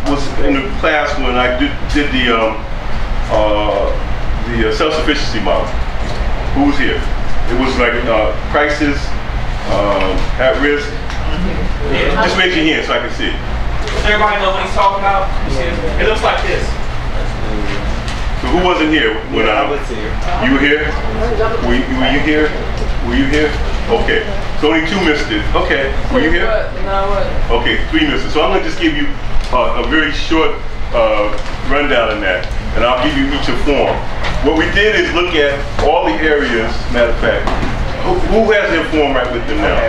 was in the class when I did the self-sufficiency model. Who was here? It was like crisis, at risk. Just raise your hand so I can see. Everybody know what he's talking about? It looks like this. So who wasn't here when I was here? You were here? Were you here? Were you here? Okay. So only 2 missed it. Okay. Were you here? Okay, 3 missed it. So I'm going to just give you a very short rundown on that. And I'll give you each a form. What we did is look at all the areas, matter of fact. Who has their form right with them now?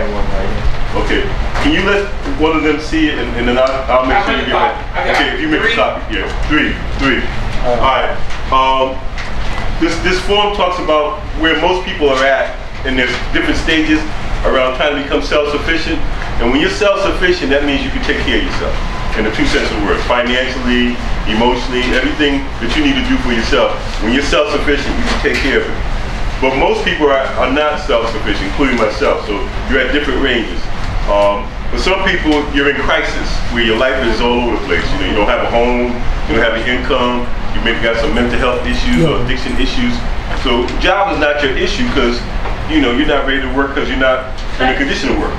Okay. Can you let one of them see it and then I'll make sure you get it. Okay, if you make a copy. Yeah, 3. Alright. This form talks about where most people are at, and there's different stages around trying to become self-sufficient. And when you're self-sufficient, that means you can take care of yourself. In the 2 sense of the word, financially, emotionally, everything that you need to do for yourself. When you're self-sufficient, you can take care of it. But most people are not self-sufficient, including myself, so you're at different ranges. For some people, you're in crisis, where your life is all over the place. You know, you don't have a home, you don't have an income, you maybe got some mental health issues or addiction issues. So job is not your issue because, you know, you're not ready to work because you're not in a condition to work.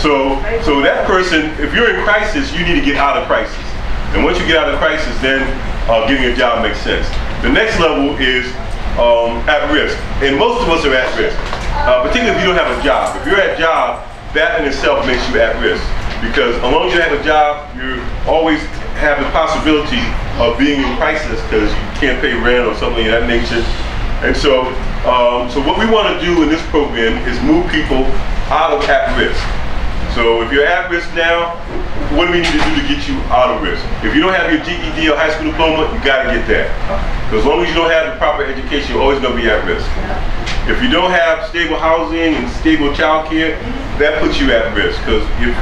So that person, if you're in crisis, you need to get out of crisis. And once you get out of crisis, then getting a job makes sense. The next level is at risk. And most of us are at risk, particularly if you don't have a job. If you're at job, that in itself makes you at risk. Because as long as you have a job, you always have the possibility of being in crisis because you can't pay rent or something of that nature. And so what we want to do in this program is move people out of at risk. So if you're at risk now, what do we need to do to get you out of risk? If you don't have your GED or high school diploma, you got to get that. Because as long as you don't have the proper education, you're always going to be at risk. If you don't have stable housing and stable child care, that puts you at risk. Because if